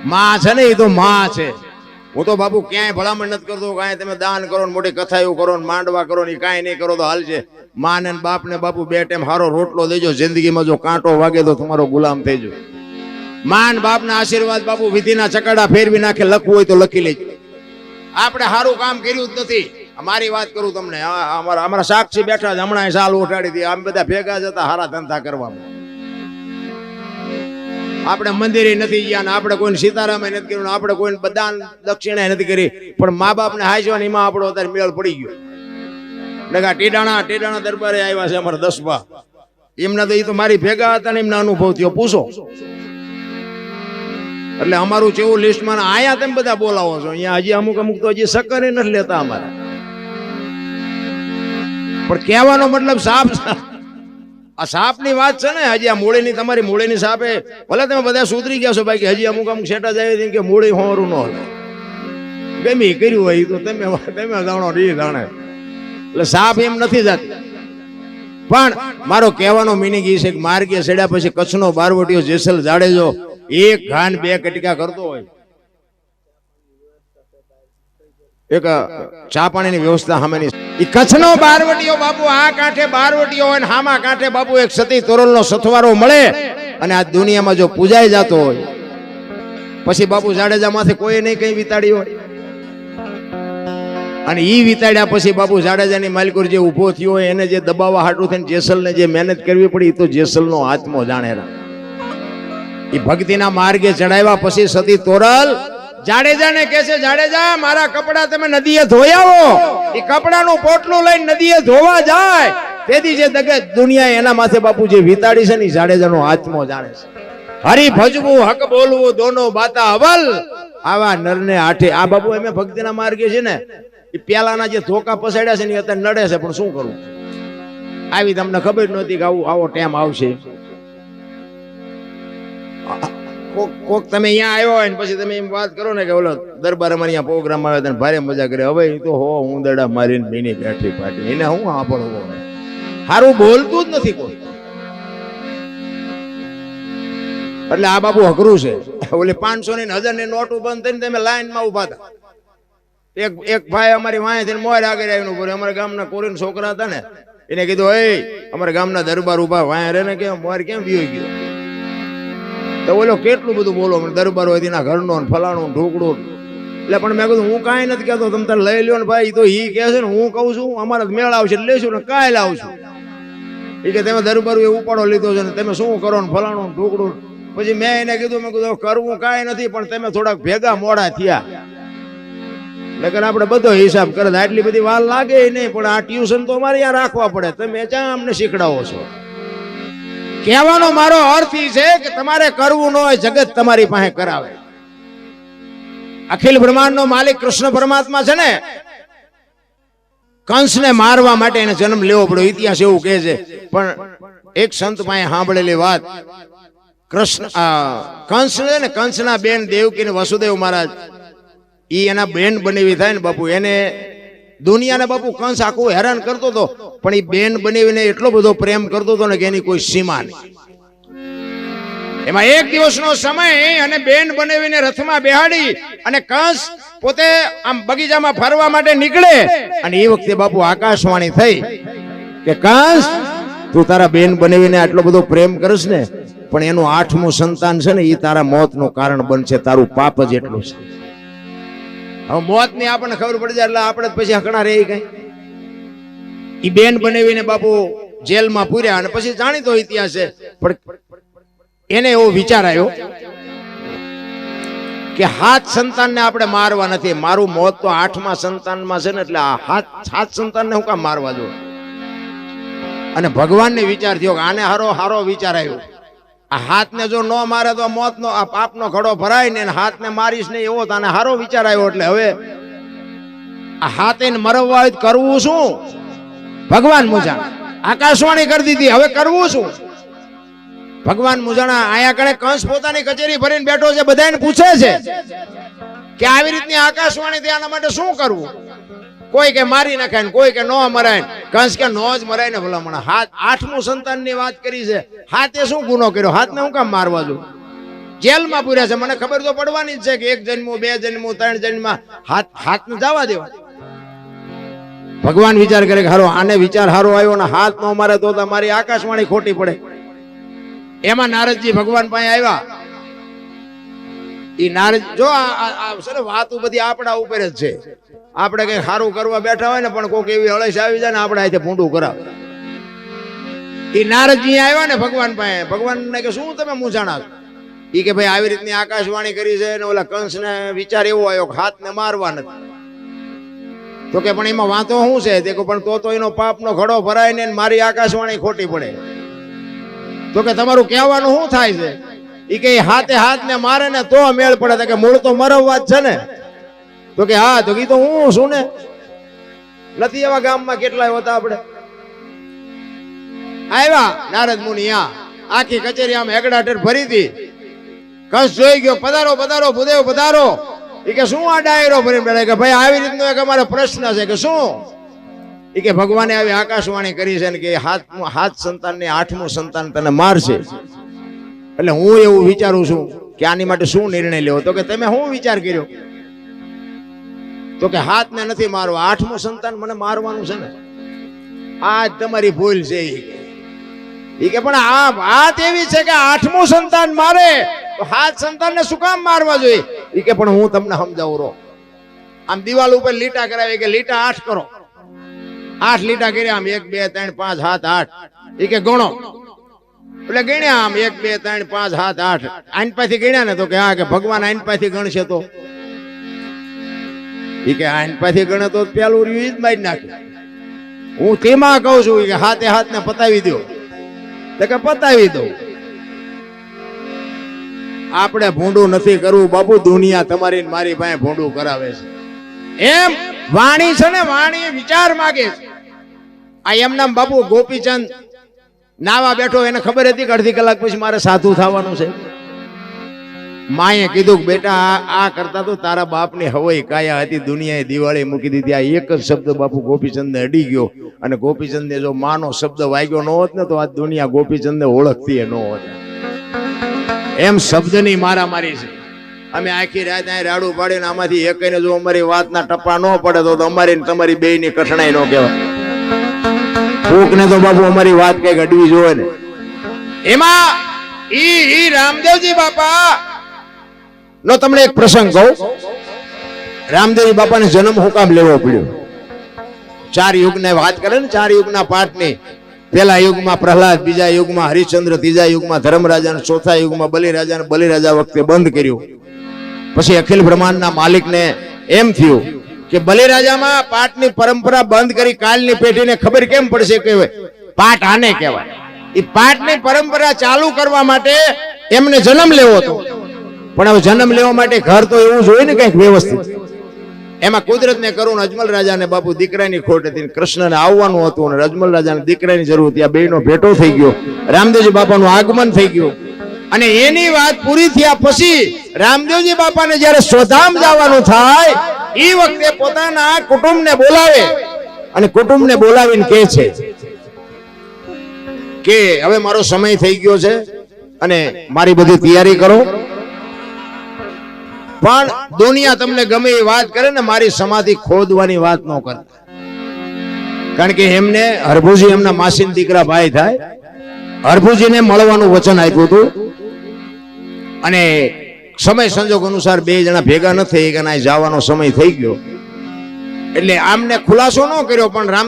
માં છે ને એ તો માં છે. હું તો બાપુ ક્યાંય ભલામણ નથી કરતો કાંઈ તમે દાન કરો ને મોટી કથાઓ કરો ને માંડવા કરો ને કાંઈ નહીં કરો તો હાલ છે. માં ને બાપ ને બાપુ બે ટાઈમ હારો રોટલો દેજો. જિંદગીમાં જો કાંટો વાગે તો તમારો ગુલામ થઈ જાય. માં ને બાપ ના આશીર્વાદ બાપુ વિધિના ચકડા ફેરવી નાખે. લખવું હોય તો લખી લેજો. આપણે સારું કામ કર્યું જ નથી. મારી વાત કરું તમને, અમારા સાક્ષી બેઠા જ હમણાં સાલ ઉઠાડી હતી. આમ બધા ભેગા જતા હારા ધંધા કરવામાં. આપણે મંદિરે નથી ગયા ને આપણે કોઈને સીતારામ નથી કર્યું, આપણે કોઈને દાન દક્ષિણા નથી કરી, પણ મા બાપ ને હાજવા એમાં આપણો અત્યારે મેળ પડી ગયો. ડગા ટેડાણા દરબારે આવ્યા છે અમારા 10 એમના તો એ તો મારી ભેગા હતા ને એમના અનુભવ થયો પૂછો. એટલે અમારું જેવું લિસ્ટમાં આયા તેમ બધા બોલાવો છો. અહીંયા હજી અમુક તો હજી સક્કર નથી લેતા અમારા. પણ કહેવાનો મતલબ સાપ, આ સાપ ની વાત છે ને. હજી આ મૂળીની તમારી મૂળીની સાપે ભલે તમે બધા સુધરી ગયા છો બાકી હજી અમુક સેટા જાય કે મૂળી હોરું ન હલે. ગમે કર્યું હોય તો તમે જાણો રી જાણે. એટલે સાપ એમ નથી જાતી. પણ મારો કહેવાનો મિનિંગ એ છે કે માર્ગે ચડ્યા પછી કચ્છનો બારવટીયો જેસલ જાડેજો એક ઘાન બે કટકા કરતો હોય, એક ચા પાણીની વ્યવસ્થા સામેની. કચ્છનો બારવટીયો બાપુ આ કાંઠે બારવટીયો હોય ને હામા કાંઠે બાપુ એક સતી તોરલનો સથવારો મળે અને આ દુનિયામાં જો પૂજાઈ જતો હોય પછી બાપુ જાડેજા માંથી કોઈ નહીં કઈ વિતાડી હોય. અને ઈ વિતાડ્યા પછી બાપુ જાડેજાની માલિકોર જે ઉભો થયો હોય એને જે દબાવવા હાટું થઈને જેસલને જે મહેનત કરવી પડી તો જેસલનો આત્મો જાણે. એ ભક્તિના માર્ગે ચડાવ્યા પછી સતી તોરલ જાડેજાને કહે છે, જાડેજા મારા કપડા તમે નદીએ ધોઈ આવો. એ કપડાનું પોટલું લઈને નદીએ ધોવા જાય તેથી જે દુનિયા એના માથે બાપુ જે વિતાડી છે ને જાડેજાનો આત્મો જાણે છે. હરી ભજવું હક બોલવું દોનો બાતા અવલ આવા નરને આઠે. આ બાપુ અમે ભક્તિના માર્ગે છે ને એ પેલાના જે ધોકા પસાડ્યા છે ને એ અત્યારે નડે છે. પણ શું કરવું, આવી તમને ખબર નહોતી કે આવો ટાઈમ આવશે. કોક તમે અહીંયા આવ્યો હોય ને પછી તમે એમ વાત કરો ને કે ઓલો દરબાર અમારે અહીંયા પ્રોગ્રામ આવે તો ભારે મજા કરે. હવે એ તો હું દડા મારીને બીની બેઠી પાટી એને હું આપણો સારું બોલતું જ નથી કોઈ. એટલે આ બાબુ અઘરું છે. ઓલી 500 ની 1000 ની નોટ બંધ થઈને તમે લાઈન માં ઉભા હતા. એક ભાઈ અમારી વાંહે થઈને મોર આગળ આવીને ઉભો. અમારા ગામના કોરીન છોકરા હતા ને એને કીધું, એ અમારા ગામના દરબાર ઉભા વાંહે રે ને કે મોર કેમ વિયો ગયો. તો બોલો કેટલું બધું બોલો દરબાર હોય તેના ઘરનો ફલાણું ઢોકળું. એટલે પણ મેં કીધું હું કાંઈ નથી કહેતો, તમે તારે લઈ લ્યો ને ભાઈ. તો એ કહે છે ને હું કહું છું અમારા મેળ આવશે લેશું ને કાંઈ લાવશું. એ કે તમે દરબાર એ ઉપાડો લીધો છે ને તમે શું કરો ને ફલાણું ઢોકળું. પછી મેં એને કીધું, મેં કીધું કરવું કાંઈ નથી પણ તમે થોડાક ભેગા મોડા થયા એટલે આપણે બધો હિસાબ કરે. આટલી બધી વાર લાગે નહીં પણ આ ટ્યુશન તો અમારે ત્યાં રાખવા પડે. તમે ક્યાં અમને શીખડાવો છો. કહેવાનો મારો અર્થ એ છે કે તમારે કરવું ન હોય જગત તમારી પાસે કરાવે. અખિલ બ્રહ્માંડ નો માલિક કૃષ્ણ પરમાત્મા છે ને કંસને મારવા માટે એને જન્મ લેવો પડ્યો. ઇતિહાસ એવું કહે છે. પણ એક સંત પાસે સાંભળેલી વાત, કંસના બેન દેવકી ને વસુદેવ મહારાજ એના બેન બનેવી થાય ને બાપુ એને દુનિયાને બાપુ કંસ આખું હેરાન કરતો હતો પણ એ બેન બનેવીને એટલો બધો પ્રેમ કરતો હતો ને કે એની કોઈ સીમા નહીં. એમાં એક દિવસનો સમય અને બેન બનેવીને રથમાં બેહાડી અને કંસ પોતે આમ બગીચામાં ફરવા માટે નીકળે અને એ વખતે બાપુ આકાશવાણી થઈ કે કંસ તું તારા બેન બનેવીને આટલો બધો પ્રેમ કરશ ને પણ એનું 8મું સંતાન છે ને એ તારા મોતનું કારણ બનશે. તારું પાપ જ એટલું છે. હવે મોત ની આપણને ખબર પડી જાય એટલે આપણે પછી હકણા રહી કઈ. ઈ બેન બનાવીને બાપુ જેલમાં પૂર્યા અને પછી જાણીતો ઇતિહાસ છે. પણ એને એવો વિચાર આવ્યો કે 7 સંતાનને આપણે મારવા નથી. મારું મોત તો 8મા સંતાનમાં છે ને એટલે આ 7 સંતાનને હું કામ મારવા જો. અને ભગવાનને વિચાર થયો કે આને હારો વિચાર આવ્યો. આ હાથને જો ન મારે તો મોતનો આ પાપનો ઘડો ભરાય ને હાથને મારીશ ને એવો તને હારો વિચાર આવ્યો. એટલે હવે આ હાથે મરવા હોય કરવું શું? ભગવાન મુજાણા આકાશવાણી કરી દીધી. હવે કરવું શું? ભગવાન મુજાણા આયા કણે કંસ પોતાની કચેરી ભરીને બેઠો છે. બધાને પૂછે છે કે આવી રીતની આકાશવાણી થયાના માટે શું કરવું? કોઈ કે મારી નાખાય ને કોઈ કે ન મરાય. કંસ કે નો જ મરાય ને ભલામણ. 8મું સંતાન ની વાત કરી છે. હાથે શું ગુનો કર્યો? હાથને હું કામ મારવા જો? જેલમાં પૂર્યા છે. મને ખબર તો પડવાની જ છે કે 1 જન્મ 2 જન્મ 3 જન્મ હાથ ને જવા દેવા. ભગવાન વિચાર કરે કે હારો આને વિચાર હારો આવ્યો ને હાથ નો મારે તો મારી આકાશવાણી ખોટી પડે. એમાં નારદજી ભગવાન પાસે આવ્યા. ઈ નારદ જો આ વાતો બધી આપણા ઉપર જ છે. આપણે કઈ સારું કરવા બેઠા હોય ને પણ કોઈક એવી હળેશ આવી જાય ને આપણે અહીંથી ભૂંડું કરાવે. ઈ નારદજી આવ્યા ને ભગવાન પાસે. ભગવાન ને કે શું તમે મૂંઝાણા છો? ઈ કે ભાઈ આવી રીતની આકાશવાણી કરી છે ને ઓલા કંસ ને વિચાર એવો આવ્યો કે હાથ ને મારવા નથી. તો કે પણ એમાં વાતો શું છે? દેખો પણ તો એનો પાપનો ઘડો ભરાય ને મારી આકાશવાણી ખોટી પડે. તો કે તમારું કહેવાનું શું થાય છે? ઈ કે હાથે હાથ ને મારે ને તો મેળ પડે. કે મૂળ તો મરવવા જ છે ને. તો કે હા તો કીધું હું શું ને નથી એવા ગામમાં કેટલાય હોતા આપણે. આવ્યા નારદ મુનિ આખી કચેરી આમ હેગડાટેર ભરી હતી. કંસ જોઈ ગયો. પધારો પધારો ભૂદેવ પધારો. એ કે શું આ ડાયરો ભરીને બેઠા? કે ભાઈ આવી રીતનો એક અમારો પ્રશ્ન છે. કે શું? એ કે ભગવાને આવી આકાશવાણી કરી છે ને કે હાથ સંતાન ને 8મું સંતાન તને મારશે. એટલે હું એવું વિચારું છું કે આની માટે શું નિર્ણય લેવો. તો કે તમે શું વિચાર કર્યો? તો કે હાથ ને નથી મારવા, 8મું સંતાન મને મારવાનું છે ને. આ તમારી ભૂલ છે. એ કે પણ આ વાત એવી છે કે 8મું સંતાન મારે તો હાથ સંતાન ને શું કામ મારવા જોઈએ? એ કે પણ હું તમને સમજાવું રો. આમ દિવાલ ઉપર લીટા કરાવી કે લીટા 8 કરો. 8 લીટા કર્યા આમ 1 2 3 5 7 8. એ કે ગણો. એટલે ગણ્યા આમ 1 2 3 5 7 8. આઈન પાછી ગણ્યા ને તો કે હા કે ભગવાન આઈન પાછી ગણશે તો. એ કે આઈન પાછી ગણે તો પેલું રીત મારી નાખે. હું તેમાં કહું છું કે હાથે હાથ ને પતાવી દો. તો કે પતાવી દો. આપણે ભૂંડું નથી કરવું બાપુ. દુનિયા તમારી મારી પાસે ભૂંડું કરાવે છે. એમ વાણી છે ને વાણી વિચાર માગે છે. આ એમ નામ બાપુ ગોપીચંદ નાવા બેઠો. એને ખબર હતી કે અડધી કલાક પછી મારે સાધુ થવાનું છે. માએ કીધું કે બેટા આ કરતા તો તારા બાપની હવાઈ કાયા હતી. દુનિયાએ દિવાળી મૂકી દીધી. આ એક જ શબ્દ બાપુ ગોપીચંદને અડી ગયો. અને ગોપીચંદને જો માનો શબ્દ વાગ્યો ન હોત ને તો આ દુનિયા ગોપીચંદને ઓળખતી ન હોત. એમ શબ્દની મારામારી છે. અમે આખી રાત અહીં રાડું પાડીને આમાંથી એકને જો અમારી વાતના ટપ્પા ન પડે તો અમારી તમારી બેયની કઠણાઈ ન કહેવાય. કોકને તો બાપુ અમારી વાત કઈક અડવી જોવે ને. એમાં ઈ રામદેવજી બાપા નો તમને એક પ્રસંગ કહું. રામદેવજી બાપાને જન્મ હું કામ લેવો પડ્યો? 4 યુગને વાત કરે ને, 4 યુગના પાઠની. પહેલા યુગમાં પ્રહલાદ, બીજા યુગમાં હરિશ્ચંદ્ર, ત્રીજા યુગમાં ધર્મરાજા, ચોથા યુગમાં બલિરાજા. બલિરાજા વખતે બંધ કર્યું. પછી અખિલ બ્રહ્માંડના માલિકને એમ થયું કે બલિરાજામાં પાઠની પરંપરા બંધ કરી કાલની પેઢીને ખબર કેમ પડશે કે પાઠ આને કહેવાય. એ પાઠની પરંપરા ચાલુ કરવા માટે એમને જન્મ લેવો હતો. પણ હવે જન્મ લેવા માટે ઘર તો એવું જોઈએ ને કઈક વ્યવસ્થિત. એમાં કુદરતને કરું અજમલ રાજાને બાપુ દીકરાની ખોટ હતી. કૃષ્ણને આવવાનું હતું અને અજમલ રાજાને દીકરાની જરૂર હતી. આ બેયનો ભેટો થઈ ગયો. રામદેવજી બાપાનું આગમન થઈ ગયું. અને એની વાત પૂરી થયા પછી રામદેવજી બાપાને જયારે સ્વધામ જવાનું થાય એ વખતે પોતાના કુટુંબને બોલાવે અને કુટુંબને બોલાવીને કહે છે કે હવે મારો સમય થઈ ગયો છે અને મારી બધી તૈયારી કરો. પણ દુનિયા તમને ગમે એ વાત કરે ને મારી સમાધિ ખોદવાની વાત ન કરતા. કારણ કે એમને હરભુજી એમના માસીના દીકરા ભાઈ થાય. હરભુજીને મળવાનું વચન આપ્યું હતું અને સમય સંજોગ અનુસાર 2 જણા ભેગા ન થઈ ગયા. જવાનો સમય થઈ ગયો એટલે આમને ખુલાસો ન કર્યો. પણ રામ